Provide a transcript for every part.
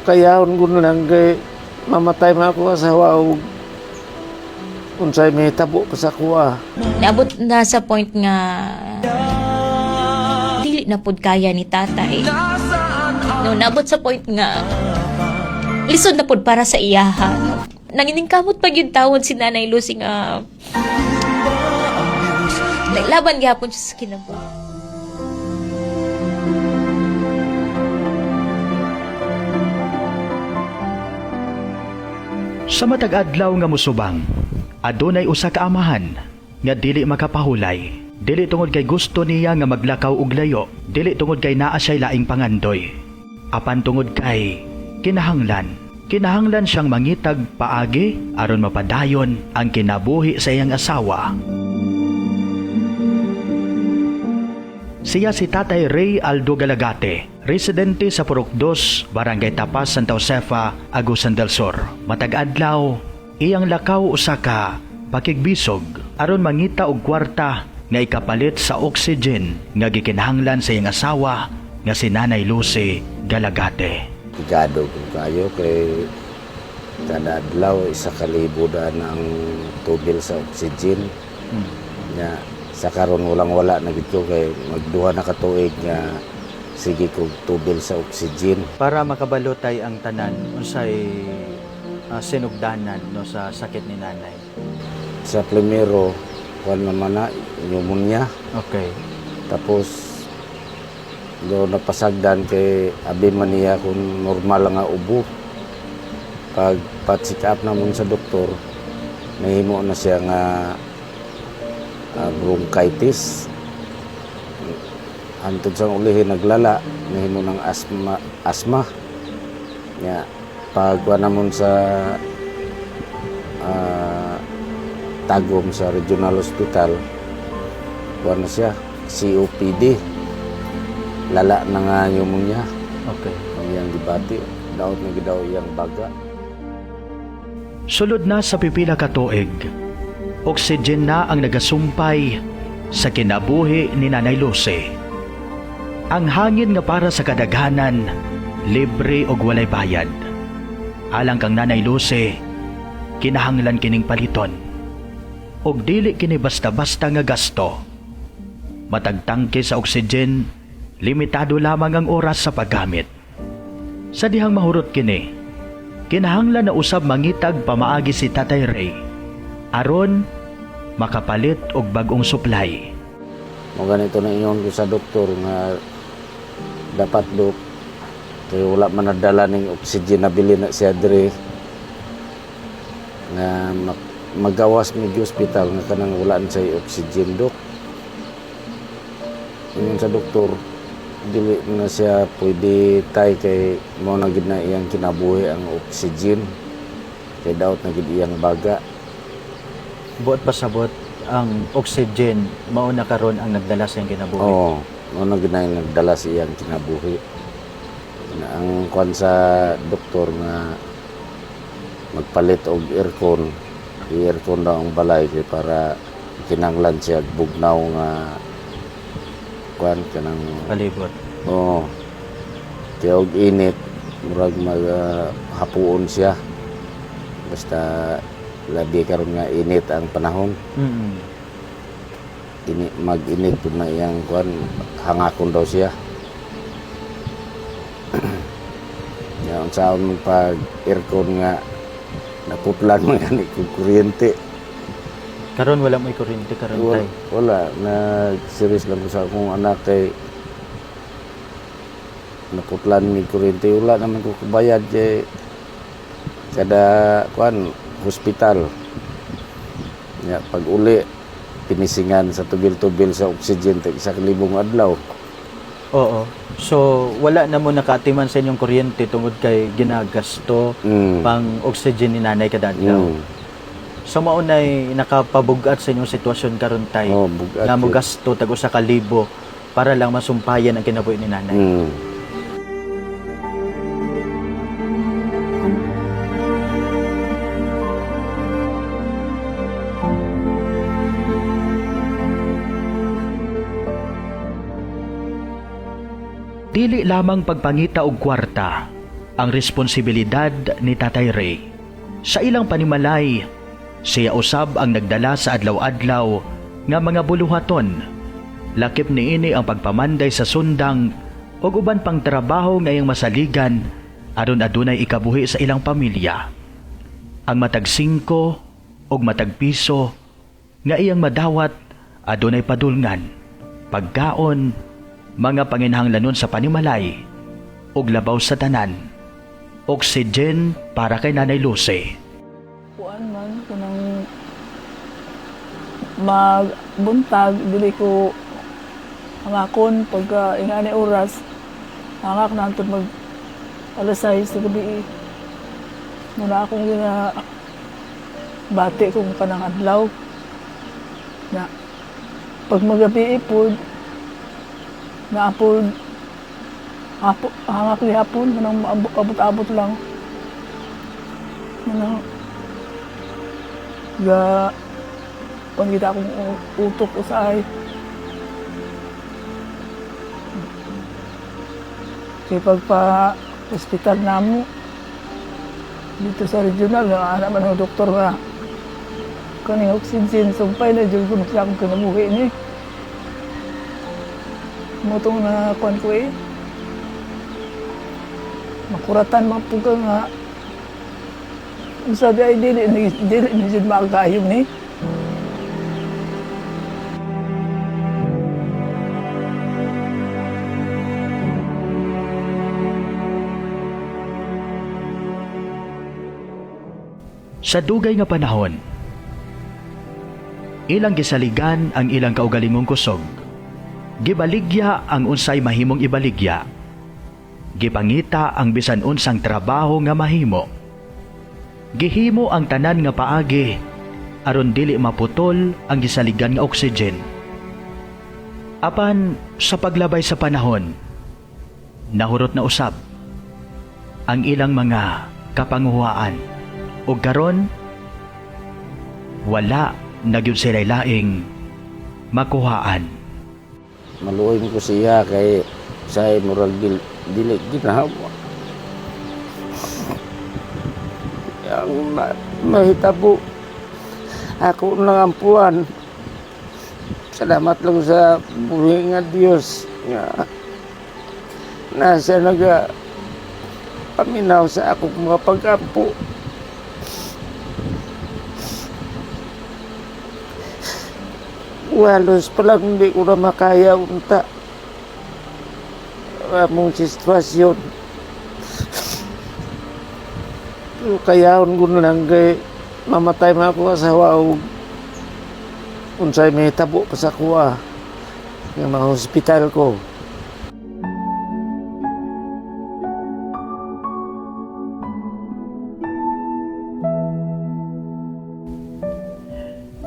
kayaon ko na lang kay mamatay man ako asawa o unsay may tabo pa sa kuha. Naabot na sa point nga dili na pud kaya ni tatay. No, naabot sa point nga lisod na pud para sa iyaha. Nanginingkamot pag yung tawon si Nanay Lucy nga naglaban gyapon siya sa kinabuhi. Sa matag adlaw nga musubang, adunay usa ka amahan nga dili makapahulay. Dili tungod kay gusto niya nga maglakaw og layo, dili tungod kay naa siya'y laing pangandoy. Apan tungod kay kinahanglan siyang mangitag paagi aron mapadayon ang kinabuhi sa iyang asawa. Siya si Tatay Ray Aldo Galagate, residente sa Purok 2, Barangay Tapas, Santa Josefa, Agusan del Sur. Matag adlaw, iyang lakaw usa ka pakigbisog aron mangita og kwarta nga ikapalit sa oxygen nga gikinahanglan sa iyang asawa nga si Nanay Lucy Galagate. Igado ko kayo kay kada adlaw 1,000 na ang tubil sa oxygen. Nga sa karon wala na gito kay magduha na ka tuig nga sige kog tubil sa oxygen. Para makabalotay ang tanan, unsay sinugdanan no sa sakit ni nanay. Sa primero, kuan naman na pneumonia. Okay. Tapos do napasagdan kay abi man niya kung normal nga ubo. Pag pa-check up namon sa doktor, nahimo na siya nga bronchitis. Antod sa ulihin naglala, nahimo ng asma. Ya, pag namon sa Tagum sa Regional Hospital, kuha na siya, COPD. Lala na nga pneumonia. Okay. Ang iyang dibati, daot na gidaw iyang baga. Sulod na sa pipila ka tuig, oxygen na ang nagasumpay sa kinabuhi ni Nanay Lucy. Ang hangin nga para sa kadaghanan, libre og walay bayad. Alang kang Nanay Lucy, kinahanglan kining paliton. Og dili kini basta-basta nga gasto. Matag tangke sa oxygen, limitado lamang ang oras sa paggamit. Sa dihang mahurot kini, kinahanglan na usab mangitag pamaagi si Tatay Ray aron makapalit og bag-ong supply. Mo ganito na ingon ko sa doktor nga dapat dok kay wala man nadala ning oxygen na bili na siya dire nga magawas mi hospital nga kanang wala na say oxygen dok. Ingon sa doktor dili na siya pwede tay kay mao na gid na iyang kinabuhi ang oxygen kay daot na gid iyang baga. Buot pasabot ang oxygen mao na karon ang nagdala sa iyang kinabuhi. Oo, mao na gid na iyang nagdala sa iyang kinabuhi. Na ang kwan sa doktor nga magpalit og aircon, i-aircon daw ang balay kay para kinanglan siya bugnaw nga kwan kanang Palibot. oo. Kaya og init murag maghapuon siya. Basta labi karon nga init ang panahon. Mag-init pud na iyang kwan hangakon daw siya. Yan sa pag aircon nga naputlan man gani kung kuryente. Karon wala may kuryente karon tay. Wala na serious lang ko sa akong anak kay naputlan mi kuryente, wala naman ko kubayad kay kada kwan hospital. Ya pag uli pinisingan sa tubil-tubil sa oxygen tag 1,000 adlaw. Oo. So wala na mo nakaatiman sa inyong kuryente tungod kay ginagasto pang oxygen ni nanay kada adlaw. So maunay nakapabugat sa inyong sitwasyon karon tay. Bugat Na mo gasto tag 1,000 para lang masumpayan ang kinabuhi ni nanay. Dili lamang pagpangita og kwarta ang responsibilidad ni Tatay Ray. Sa ilang panimalay, siya usab ang nagdala sa adlaw-adlaw nga mga buluhaton. Lakip niini ang pagpamanday sa sundang o uban pang trabaho ngayong masaligan aron adunay ikabuhi sa ilang pamilya. Ang matag 5 o matag piso nga iyang madawat adunay padulngan, pagkaon, mga panginhanglanon sa panimalay, ug labaw sa tanan, oxygen para kay Nanay Lucy. Kuan man kanang magbuntag dili ko hangakon pagka ingani oras hangak na antod mag alas 6 sa gabi. Muna akong bati kung kanang adlaw na pag magabi ipod na apod hangak ni hapon kanang abot-abot lang kanang ga pangita akong utok usay kaya pagpa-hospital namo dito sa regional nga anak man ng doktor nga kaning oxygen sumpay na dyan ko nagsa akong kinabuhi ni motong na kuan ko makuratan mapuga nga sabi ay dili ni dyan makakayong ni. Sa dugay nga panahon, ilang gisaligan ang ilang kaugalingong kusog. Gibaligya ang unsay mahimong ibaligya. Gipangita ang bisan unsang trabaho nga mahimo. Gihimo ang tanan nga paagi aron dili maputol ang gisaligan nga oxygen. Apan sa paglabay sa panahon, nahurot na usab ang ilang mga kapanguhaan. O karon, wala na gyud sila'y laing makuhaan. Maluoy ko siya kay say moral dili ginawa. Yang mahitabo ako nang ampuan. Salamat lang sa buhi nga Dios nga nasa naga paminaw sa akong mga pag-ampo. Walos pa lang hindi ko na makaya unta among sitwasyon. Pero kayaon ko na lang kay mamatay man ako asawa o unsay may tabo pa sa kuha ng mga hospital ko.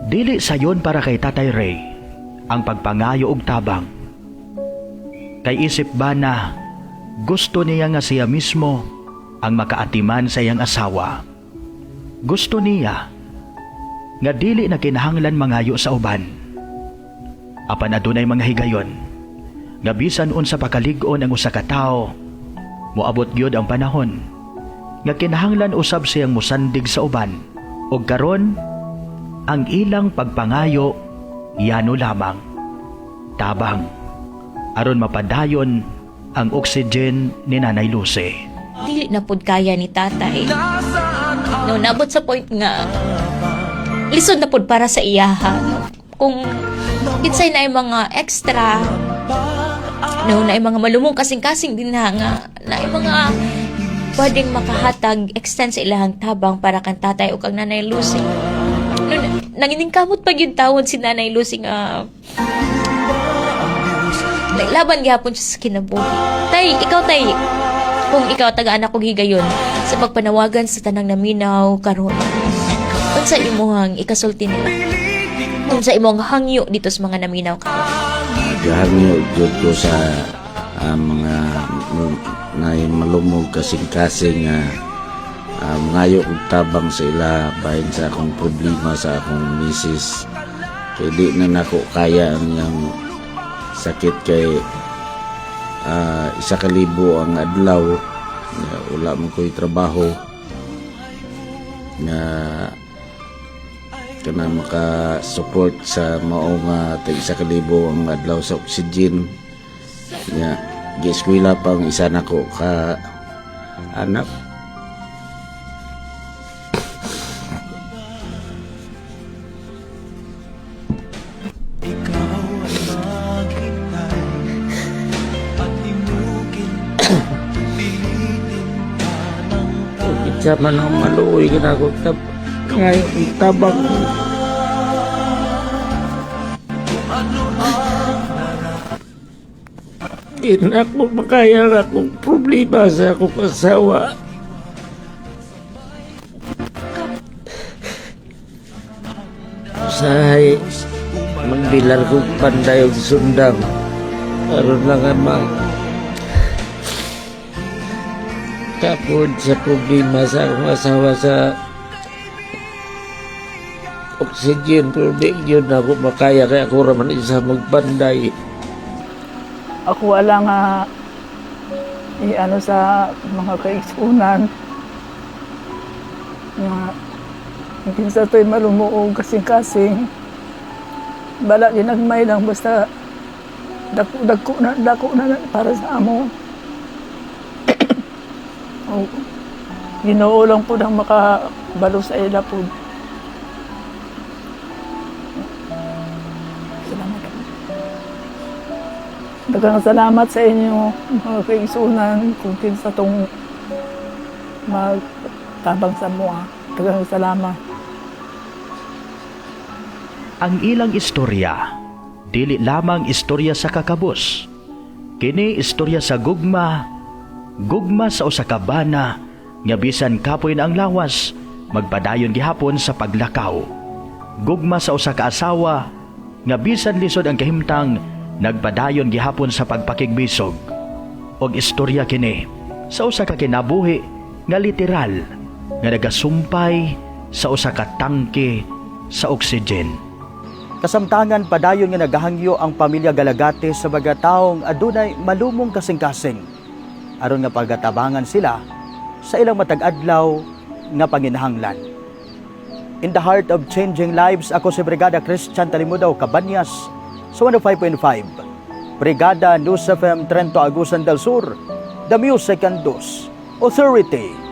Dili sayon para kay Tatay Ray ang pagpangayo og tabang. Kay isip ba na gusto niya nga siya mismo ang makaatiman sa iyang asawa. Gusto niya nga dili na kinahanglan mangayo sa uban. Apan adunay mga higayon nga bisan unsa pakalig-on ang usa ka tawo, moabot gyud ang panahon nga kinahanglan usab siyang musandig sa uban. Og karon ang ilang pagpangayo yano lamang tabang aron mapadayon ang oxygen ni Nanay Lucy. Dili na pud kaya ni tatay. No, nabot sa point nga lisod na pud para sa iyaha. Kung kinsay na yung mga extra, no, na yung mga malumong kasing-kasing din na nga, na yung mga pwedeng makahatag extend sa ilahang tabang para kang tatay o kang Nanay Lucy. No, nanginingkamot pag yung tawon si Nanay Lucy nga naglaban gihapon siya sa kinabuhi. Tay, ikaw tay, kung ikaw taga-anak kong higayon sa pagpanawagan sa tanang naminaw karon, unsa imong ikasulti nila? Unsa imong hangyo dito sa mga naminaw karon? Gahangyo jud ko sa mga malumog kasing-kasing ngayo og tabang sa ila bahin sa akong problema sa akong misis. Kaya di na nako kaya ang yang sakit kay 1,000 ang adlaw nga wala man ko'y trabaho nga kana maka-support sa mao nga tag 1,000 ang adlaw sa oxygen nga gi-eskwela pang isa nako ka anak. Kitsa man ang maluoy ginako ngayon tabang ako makaya akong problema sa akong asawa. Usahay magbilar kong panday og sundang aron lang ang kapod sa problema sa akong asawa sa oxygen, pero di yun ako makaya kaya ako raman isa magpanday. Ako wala nga sa mga kaigsunan nga kinsa to'y malumuog kasing-kasing bala din nagmay lang basta dako na para sa amo. O Ginoo lang po nang makabalo sa ila po. Daghang salamat sa inyo, mga kaigsunan, kung kinsa tong magtabang sa mua. Daghang salamat. Ang ilang istorya, dili lamang istorya sa kakabus. Kini istorya sa gugma sa usa ka bana nga bisan kapoy na ang lawas, magpadayon gihapon sa paglakaw. Gugma sa usa ka asawa nga bisan lisod ang kahimtang, nagpadayon gihapon sa pagpakigbisog. Og istorya kini sa usa ka kinabuhi nga literal nga nagasumpay sa usa ka tangke sa oxygen. Kasamtangan padayon nga nagahangyo ang pamilya Galagate sa mga taong adunay malumong kasing-kasing aron nga pagatabangan sila sa ilang matag adlaw nga panginahanglan. In the heart of changing lives, ako si Brigada Christian Talimudaw Cabanyas sa 105.5 Brigada News FM Trento Agusan del Sur, The Music and News Authority.